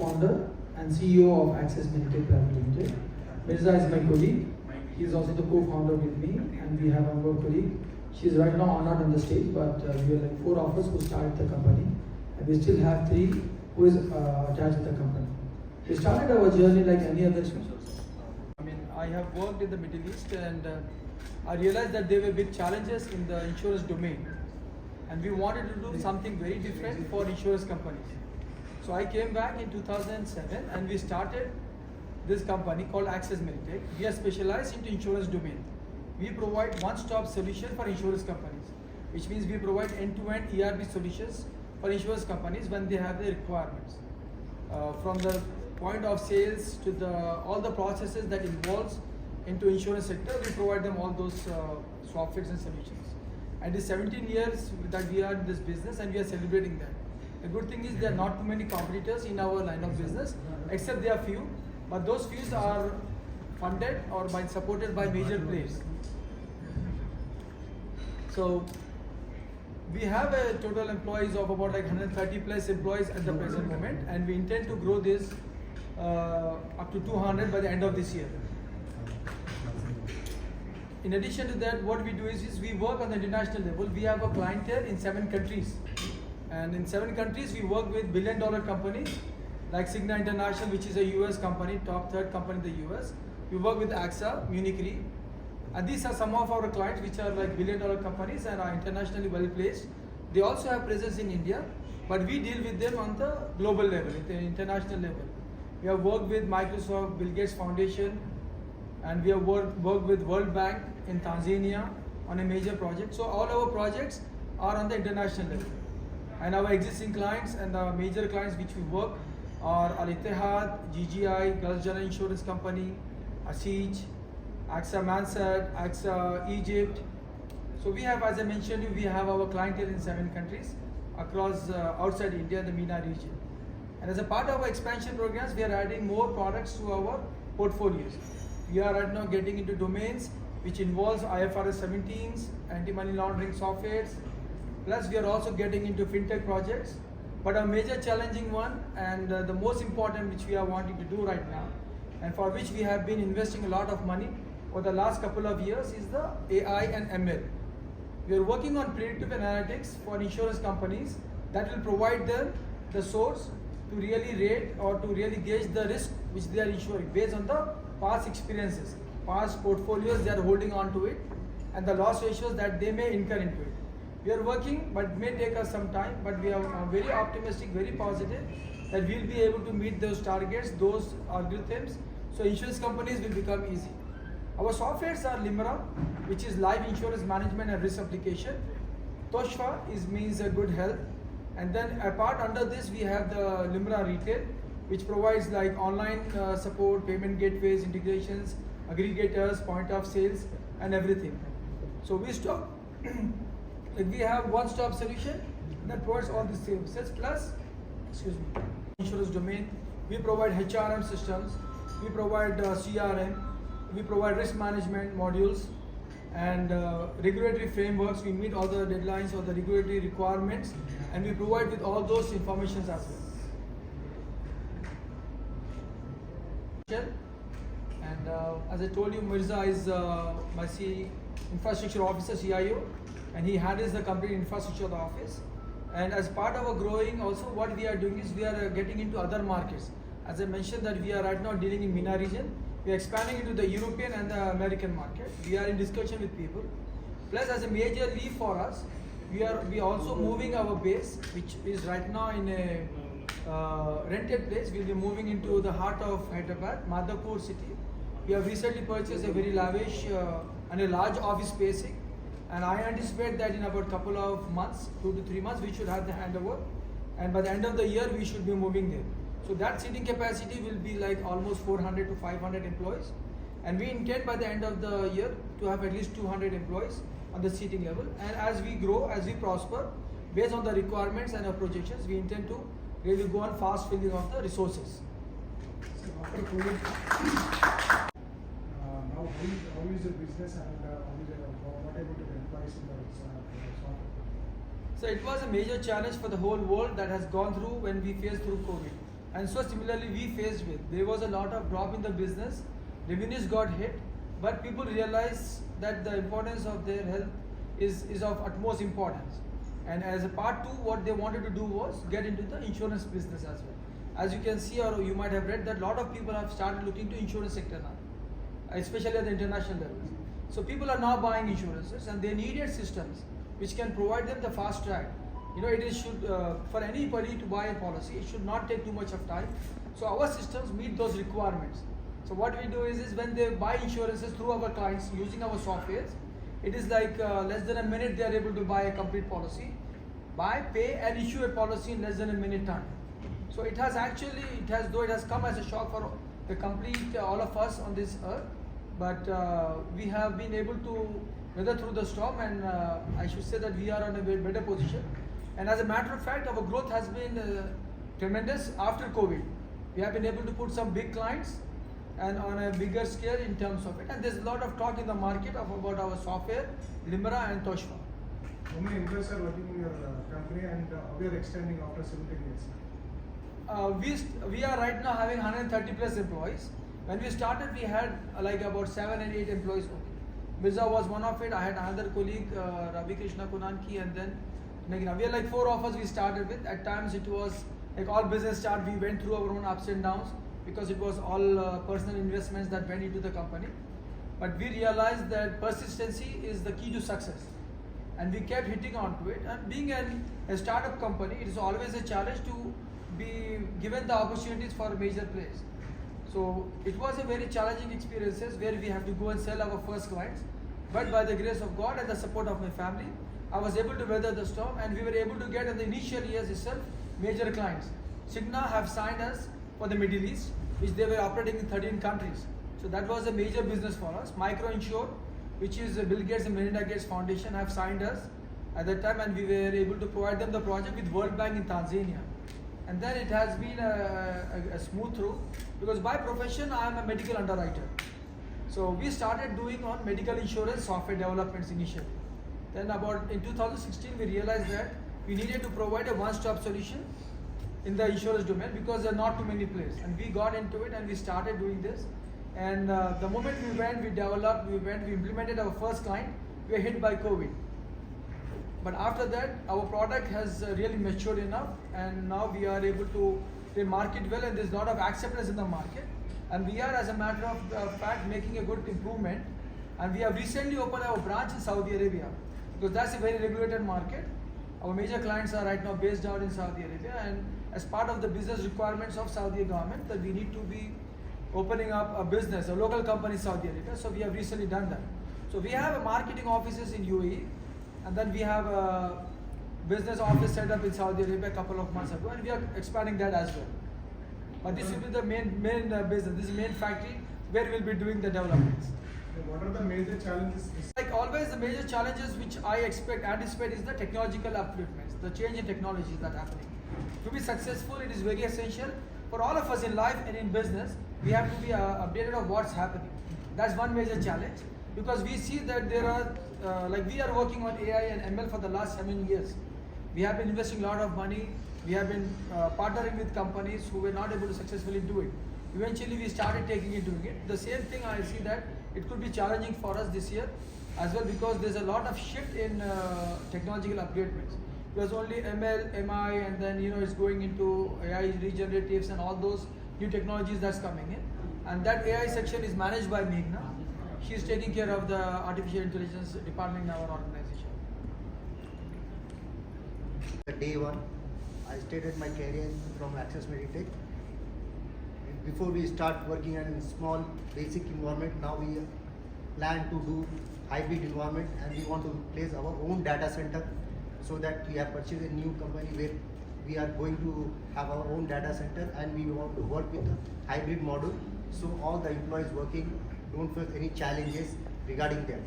co-founder and CEO of Acess Meditech Ltd. Mirza is my colleague. He is also the co-founder with me, and we have one more colleague. She is right now honored on the stage, but we are like 4 of us who started the company, and we still have 3 who is attached to the company. We started our journey like any other sponsors. I have worked in the Middle East, and I realized that there were big challenges in the insurance domain, and we wanted to do something very different for insurance companies. So I came back in 2007, and we started this company called Acess Meditech. We are specialized into insurance domain. We provide one-stop solution for insurance companies, which means we provide end-to-end ERP solutions for insurance companies when they have their requirements. From the point of sales to all the processes that involves into insurance sector, we provide them all those softwares and solutions. And it's 17 years that we are in this business, and we are celebrating that. The good thing is there are not too many competitors in our line of business, except there are few, but those few are funded or supported by major players. So we have a total employees of about like 130 plus employees at the present moment, and we intend to grow this up to 200 by the end of this year. In addition to that, what we do is we work on the international level. We have a clientele in 7 countries. And in 7 countries, we work with billion-dollar companies like Cigna International, which is a US company, top 3rd company in the US. We work with AXA, Munich Re. And these are some of our clients which are like billion-dollar companies and are internationally well placed. They also have presence in India, but we deal with them on the global level, at the international level. We have worked with Microsoft, Bill Gates Foundation, and we have worked with World Bank in Tanzania on a major project. So all our projects are on the international level. And our existing clients and the major clients which we work are Al-Ittihad, GGI, Gulf General Insurance Company, Asij, AXA Mansard, AXA Egypt. So we have, as I mentioned, we have our clientele in 7 countries across outside India, the MENA region. And as a part of our expansion programs, we are adding more products to our portfolios. We are right now getting into domains which involves IFRS 17s, anti-money laundering softwares. Plus, we are also getting into fintech projects. But a major challenging one, and the most important which we are wanting to do right now, and for which we have been investing a lot of money over the last couple of years, is the AI and ML. We are working on predictive analytics for insurance companies that will provide them the source to really rate or to really gauge the risk which they are insuring based on the past experiences, past portfolios they are holding on to it, and the loss ratios that they may incur into it. We are working, but it may take us some time, but we are very optimistic, very positive that we will be able to meet those targets, those algorithms, so insurance companies will become easy. Our softwares are Limra, which is life insurance management and risk application. Toshfa means good health. And then apart under this, we have the Limra Retail, which provides like online support, payment gateways, integrations, aggregators, point of sales, and everything. So we have one-stop solution that provides all these services. Plus, insurance domain, we provide HRM systems, we provide CRM, we provide risk management modules, and regulatory frameworks. We meet all the deadlines or the regulatory requirements, and we provide with all those informations as well. And as I told you, Mirza is my infrastructure officer, CIO, and he handles the complete infrastructure of the office. And as part of our growing, also what we are doing is we are getting into other markets. As I mentioned that we are right now dealing in MENA region. We are expanding into the European and the American market. We are in discussion with people. Plus, as a major leap for us, we are also moving our base, which is right now in a rented place. We'll be moving into the heart of Hyderabad, Madhapur city. We have recently purchased a very lavish and a large office spacing, and I anticipate that in about a couple of months, 2 to 3 months, we should have the handover, and by the end of the year, we should be moving there. So that seating capacity will be like almost 400 to 500 employees, and we intend by the end of the year to have at least 200 employees on the seating level. And as we grow, as we prosper, based on the requirements and our projections, we intend to really go on fast filling of the resources. Now, how is the business and what about the employees in the software? So it was a major challenge for the whole world that has gone through when we faced through COVID. And so similarly we faced with, there was a lot of drop in the business, revenues got hit, but people realized that the importance of their health is of utmost importance. And as a part two, what they wanted to do was get into the insurance business as well. As you can see, or you might have read, that a lot of people have started looking to insurance sector now, especially at the international level. So people are now buying insurances, and they needed systems which can provide them the fast track. You know, it is should for anybody to buy a policy, it should not take too much of time. So our systems meet those requirements. So what we do is when they buy insurances through our clients using our softwares, it is like less than a minute they are able to buy a complete policy, buy, pay, and issue a policy in less than a minute time. So it has actually, though it has come as a shock for the complete all of us on this earth, but we have been able to weather through the storm, and I should say that we are on a very better position. And as a matter of fact, our growth has been tremendous after COVID. We have been able to put some big clients and on a bigger scale in terms of it. And there's a lot of talk in the market about our software, Limra and Toshva. How many employees are working in your company, and we are extending after 17 years? We are right now having 130 plus employees. When we started, we had like about 7 and 8 employees only. Mirza was one of it. I had another colleague, Ravi Krishna Kunanki, and then Nagina. We are like 4 of us we started with. At times it was like all business start, we went through our own ups and downs because it was all personal investments that went into the company. But we realized that persistency is the key to success. And we kept hitting onto it. And being a startup company, it is always a challenge to be given the opportunities for major players. So it was a very challenging experiences where we have to go and sell our first clients. But by the grace of God and the support of my family, I was able to weather the storm, and we were able to get in the initial years itself major clients. Cigna have signed us for the Middle East, which they were operating in 13 countries. So that was a major business for us. MicroInsure, which is Bill Gates and Melinda Gates Foundation, have signed us at that time, and we were able to provide them the project with World Bank in Tanzania. And then it has been a smooth through, because by profession I am a medical underwriter. So we started doing on medical insurance software developments initially. Then about in 2016 we realized that we needed to provide a one-stop solution in the insurance domain because there are not too many players. And we got into it and we started doing this. And the moment we went, we developed, we implemented our first client, we were hit by COVID. But after that, our product has really matured enough, and now we are able to market well, and there's a lot of acceptance in the market. And we are, as a matter of fact, making a good improvement. And we have recently opened our branch in Saudi Arabia, because that's a very regulated market. Our major clients are right now based out in Saudi Arabia, and as part of the business requirements of Saudi government, that we need to be opening up a business, a local company in Saudi Arabia. So we have recently done that. So we have a marketing offices in UAE, and then we have a business office set up in Saudi Arabia a couple of months ago, and we are expanding that as well. But this will be the main business. This is the main factory where we will be doing the developments. What are the major challenges? Like always, the major challenges which I anticipate is the technological upliftments, the change in technology that are happening. To be successful, it is very essential for all of us in life and in business. We have to be updated of what's happening. That's one major challenge, because we see that there are we are working on AI and ML for the last 7 years. We have been investing a lot of money. We have been partnering with companies who were not able to successfully do it. Eventually, we started taking it, doing it. The same thing, I see that it could be challenging for us this year as well, because there's a lot of shift in technological upgrades. Because only ML, MI, and then it's going into AI regeneratives and all those new technologies that's coming in. And that AI section is managed by Meghna. She's taking care of the artificial intelligence department in our organization. Day one, I started my career from Acess Meditech. Before we start working in a small basic environment, now we plan to do hybrid environment, and we want to place our own data center, so that we have purchased a new company where we are going to have our own data center, and we want to work with a hybrid model, so all the employees working don't face any challenges regarding them.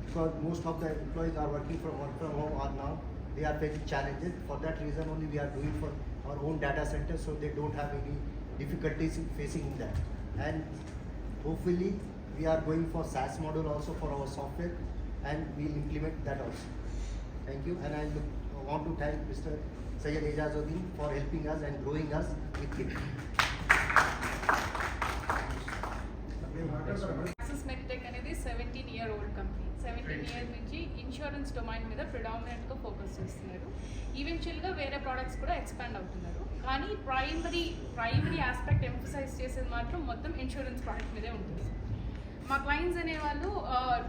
Because most of the employees are working from work from home, or now they are facing challenges. For that reason only we are doing for our own data center, so they don't have any difficulties in facing in that. And hopefully we are going for SaaS model also for our software, and we'll implement that also. Thank you, and I look want to thank Mr. SyedAijazuddin for helping us and growing us with him. Acess Meditech అనేది 17-year-old company. 17 years నుంచి insurance domain మీద ప్రిడామినెంట్గా focus చేస్తున్నారు. ఈవెన్చువల్గా వేరే products కూడా expand అవుతున్నారు. కానీ primary aspect emphasize చేసేది మాత్రం మొత్తం ఇన్సూరెన్స్ ప్రోడక్ట్ మీదే ఉంటుంది. మా క్లయింట్స్ అనేవాళ్ళు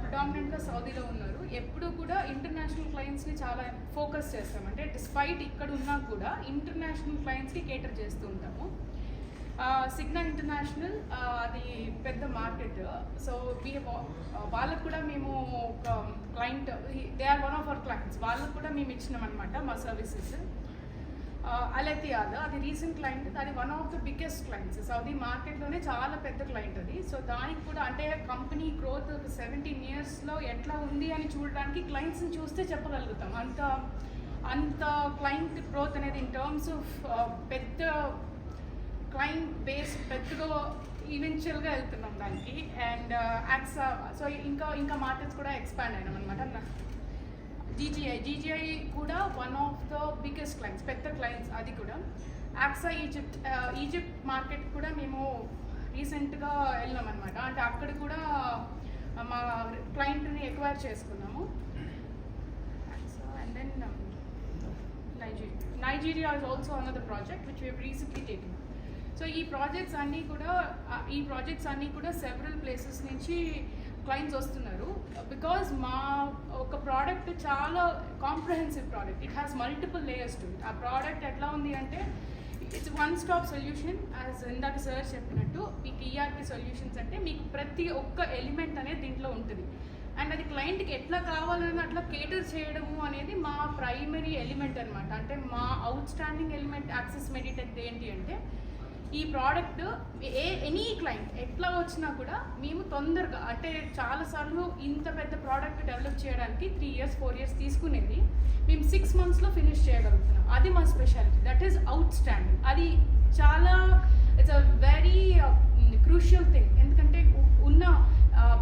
ప్రిడామినెంట్గా సౌదీలో ఉన్నారు. ఎప్పుడు కూడా ఇంటర్నేషనల్ క్లయింట్స్ని చాలా ఫోకస్ చేస్తాం. అంటే డిస్పైట్ ఇక్కడ ఉన్నా కూడా ఇంటర్నేషనల్ క్లయింట్స్కి కేటర్ చేస్తూ ఉంటాము. సిగ్నా ఇంటర్నేషనల్ అది పెద్ద మార్కెట్. సో వాళ్ళకు కూడా మేము ఒక client, they are one of our clients. వాళ్ళకు కూడా మేము ఇచ్చినాం అనమాట మా సర్వీసెస్. Ltd అది రీసెంట్ క్లయింట్, అది one of the biggest clients Saudi మార్కెట్లోనే, చాలా పెద్ద క్లయింట్ అది. సో దానికి కూడా అంటే కంపెనీ గ్రోత్ 17 ఇయర్స్లో ఎట్లా ఉంది అని చూడడానికి క్లయింట్స్ని చూస్తే చెప్పగలుగుతాం. అంత క్లయింట్ గ్రోత్ అనేది ఇన్ టర్మ్స్ ఆఫ్ పెద్ద క్లయింట్ బేస్ పెద్దగా ఈవెన్చువల్గా వెళ్తున్నాం దానికి. అండ్ యాక్సా, సో ఇంకా మార్కెట్స్ కూడా ఎక్స్పాండ్ అయినాం అనమాట. జీజీఐ కూడా one of the biggest clients, పెద్ద క్లయింట్స్ అది కూడా. యాక్సా ఈజిప్ట్ మార్కెట్ కూడా మేము రీసెంట్గా వెళ్ళినాం అనమాట. అంటే అక్కడ కూడా మా క్లయింట్ని ఎక్వైర్ చేసుకున్నాము. And then Nigeria is also another project which we have recently taken. So ఈ ప్రాజెక్ట్స్ అన్నీ కూడా సెవరల్ ప్లేసెస్ నుంచి క్లయింట్స్ వస్తున్నారు. బికాజ్ మా ఒక ప్రోడక్ట్ చాలా comprehensive product, it has multiple layers to it. ఆ ప్రోడక్ట్ ఎట్లా ఉంది అంటే it's one stop solution. As ఇందాక సార్ చెప్పినట్టు మీకు ఈఆర్పి సొల్యూషన్స్ అంటే మీకు ప్రతి ఒక్క ఎలిమెంట్ అనేది దీంట్లో ఉంటుంది. అండ్ అది క్లయింట్కి ఎట్లా కావాలని అట్లా కేటర్ చేయడము అనేది మా ప్రైమరీ ఎలిమెంట్ అనమాట. అంటే మా out standing element access meditech ఏంటి అంటే ఈ ప్రోడక్ట్ ఎనీ క్లయింట్ ఎట్లా వచ్చినా కూడా మేము తొందరగా, అంటే చాలాసార్లు ఇంత పెద్ద ప్రోడక్ట్ డెవలప్ చేయడానికి 3 years 4 years తీసుకునేది మేము 6 monthsలో ఫినిష్ చేయగలుగుతున్నాం. అది మా speciality, that is out standing. అది చాలా it's a very crucial thing. ఎందుకంటే ఉన్న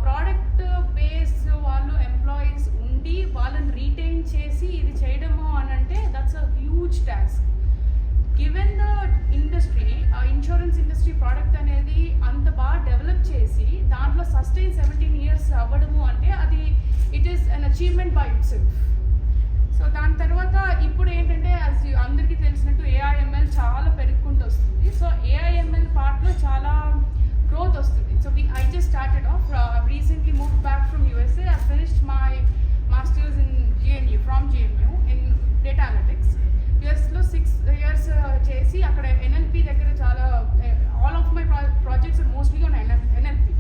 ప్రోడక్ట్ బేస్ వాళ్ళు ఎంప్లాయీస్ ఉండి వాళ్ళని రీటైన్ చేసి ఇది చేయడము అని అంటే that's a huge task. Given the industry, insurance industry product అనేది అంత బాగా డెవలప్ చేసి దాంట్లో సస్టైన్ 17 years అవ్వడము అంటే అది it is an achievement by it self. So దాని తర్వాత ఇప్పుడు ఏంటంటే అందరికీ తెలిసినట్టు ఏఐఎంఎల్ చాలా పెరుగుకుంటూ వస్తుంది. సో ఏఐఎంఎల్ పార్ట్లో చాలా గ్రోత్ వస్తుంది. So I just started off, recently moved back from USA. I finished my masters in from GNU in data analytics. యూఎస్లో 6 years చేసి అక్కడ ఎన్ఎల్పి దగ్గర చాలా all of my projects mostly on NLP.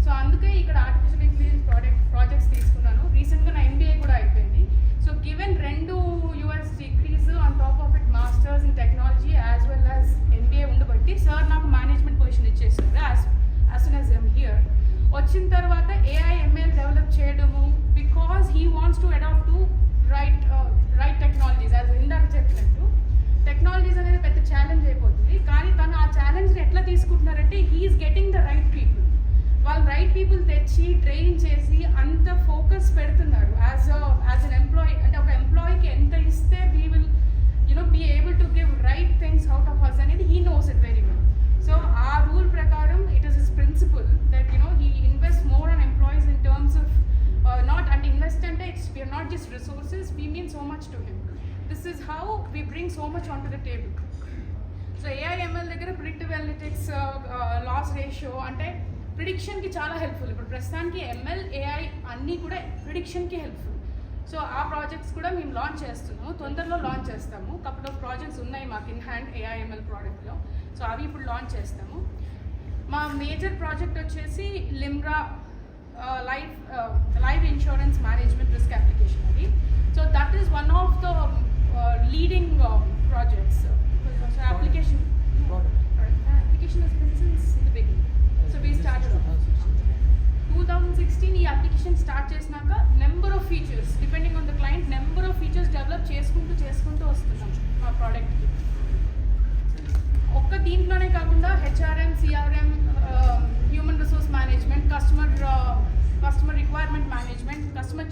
So అందుకే ఇక్కడ artificial intelligence projects తీసుకున్నాను. రీసెంట్గా నా ఎంబీఏ కూడా అయిపోయింది. So given 2 US degrees on top of it masters in technology as well as MBA ఉండబట్టి సార్ నాకు మేనేజ్మెంట్ పొజిషన్ ఇచ్చేసారు as soon as I'm here. వచ్చిన తర్వాత ఏఐఎంఎల్ డెవలప్ చేయడము because he wants to adapt to right technologies. As ఇందాక చెప్పినట్టు technologies అనేది పెద్ద ఛాలెంజ్ అయిపోతుంది. కానీ తను ఆ ఛాలెంజ్ని ఎట్లా తీసుకుంటున్నారంటే he is getting the right people. వాళ్ళు రైట్ పీపుల్ తెచ్చి ట్రైన్ చేసి అంత ఫోకస్ పెడుతున్నారు. యాజ్ అన్ ఎంప్లాయీ, అంటే ఒక ఎంప్లాయీకి ఎంత ఇస్తే we will be able to give right things out of us అనేది he knows it very well. So ఆ రూల్ ప్రకారం it is his principle that he invest more on employees in terms of not and invest ante we are not just resources, we mean so much to him. This is how we bring so much onto the table. So AIML దగ్గర predictive analytics, loss ratio అంటే prediction కి చాలా helpful. ఇప్పుడు ప్రస్తుతానికి ML AI అన్నీ కూడా prediction కి helpful. So ఆ ప్రాజెక్ట్స్ కూడా మేము లాంచ్ చేస్తున్నాము, తొందరలో లాంచ్ చేస్తాము. కపుల్ ఆఫ్ ప్రాజెక్ట్స్ ఉన్నాయి మాకు ఇన్ హ్యాండ్ AIML ప్రోడక్ట్లో. సో అవి ఇప్పుడు లాంచ్ చేస్తాము. మా మేజర్ ప్రాజెక్ట్ వచ్చేసి Limra life insurance management risk application adi. So that is one of the leading projects. So application has been since the beginning. So we started 2016 ee application start chesinaka number of features depending on the client, number of features develop చేసుకుంటూ వస్తున్నాం మా product కి. ఒక్క దీంట్లోనే కాకుండా HRM, CRM, human resource management, customer customer requirement management, customer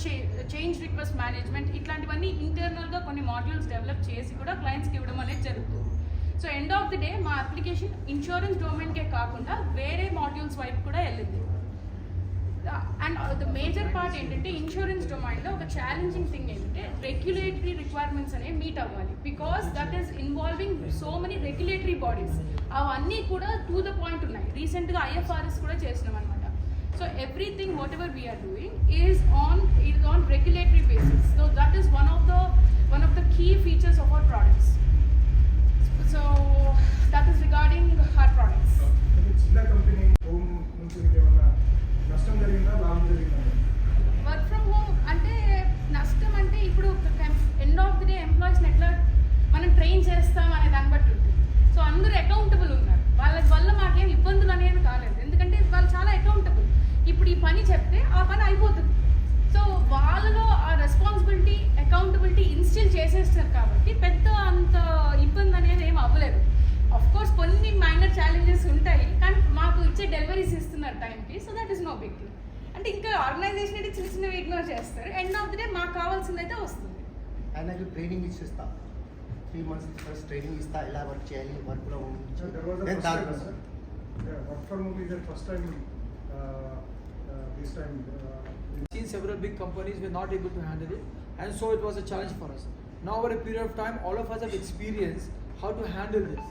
change request management, ఇట్లాంటివన్నీ ఇంటర్నల్గా కొన్ని మాడ్యూల్స్ డెవలప్ చేసి కూడా క్లయింట్స్కి ఇవ్వడం అనేది జరుగుతుంది. So end of the day మా అప్లికేషన్ ఇన్సూరెన్స్ డొమైన్కే కాకుండా వేరే మాడ్యూల్స్ వైపు కూడా వెళ్ళింది. అండ్ ద మేజర్ పార్ట్ ఏంటంటే ఇన్సూరెన్స్ డొమైన్లో ఒక ఛాలెంజింగ్ థింగ్ ఏంటంటే రెగ్యులేటరీ రిక్వైర్మెంట్స్ అనేవి మీట్ అవ్వాలి. Because that is involving so many regulatory bodies. అవన్నీ కూడా టు ద పాయింట్ ఉన్నాయి. రీసెంట్గా IFRS కూడా చేసినాం అనమాట. So everything whatever we're doing is on regulatory basis. So that is one of the key features of our products. So that is regarding our products. చిన్న company home నుంచి ఏమన్నా నష్టం జరిగిందా, లాభం జరిగిందా? వర్క్ ఫ్రమ్ హోమ్ అంటే నష్టం అంటే ఇప్పుడు ఎండ్ ఆఫ్ ది డే ఎంప్లాయీస్ని ఎట్లా మనం ట్రైన్ చేస్తాం అనే దాన్ని బట్టి ఉంటుంది. సో అందరూ అకౌంటబుల్ ఉన్నారు. వాళ్ళ వల్ల మాకేం ఇబ్బందులు అనేది కాలేదు. ఎందుకంటే వాళ్ళు చాలా అకౌంటబుల్. ఇప్పుడు ఈ పని చెప్తే ఆ పని అయిపోతుంది. సో వాళ్ళలో ఆ రెస్పాన్సిబిలిటీ, అకౌంటబిలిటీ ఇన్స్టిల్ చేసేస్తారు కాబట్టి పెద్ద అంత ఇబ్బంది అనేది ఏం అవ్వలేదు. ఆఫ్ కోర్స్ కొన్ని మైనర్ ఛాలెంజెస్ ఉంటాయి, కానీ మాకు ఇచ్చే డెలివరీస్ ఇస్తున్నారు టైంకి. So that is no big deal. అంటే ఇంకా ఆర్గనైజేషన్ అయితే చిన్న చిన్నవి ఇగ్నోర్ చేస్తారు. ఎండ్ ఆఫ్ ది డే మాకు కావాల్సిందైతే వస్తుంది. ఆయనకు ట్రైనింగ్ ఇస్తా 3 months ఫస్ట్ ట్రైనింగ్ ఇస్తా, ఎలా వర్క్ చేయాలి, వర్క్ లో work from home is first time this time. Seen several big companies were not able to handle it, and so it was a challenge for us. Now over a period of time, all of us have experienced how to handle this.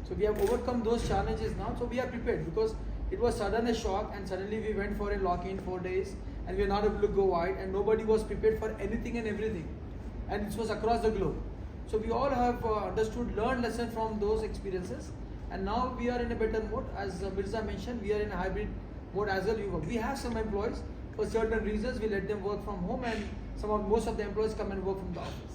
So we have overcome those challenges now, so we are prepared, because it was sudden a shock and suddenly we went for a lock-in 4 days and we are not able to go wide, and nobody was prepared for anything and everything, and it was across the globe. So we all have understood, learned lesson from those experiences, and now we are in a better mode. As Mirza mentioned, we are in a hybrid mode as well. We have some employees, for certain reasons we let them work from home, and most of the employees come and work from the office.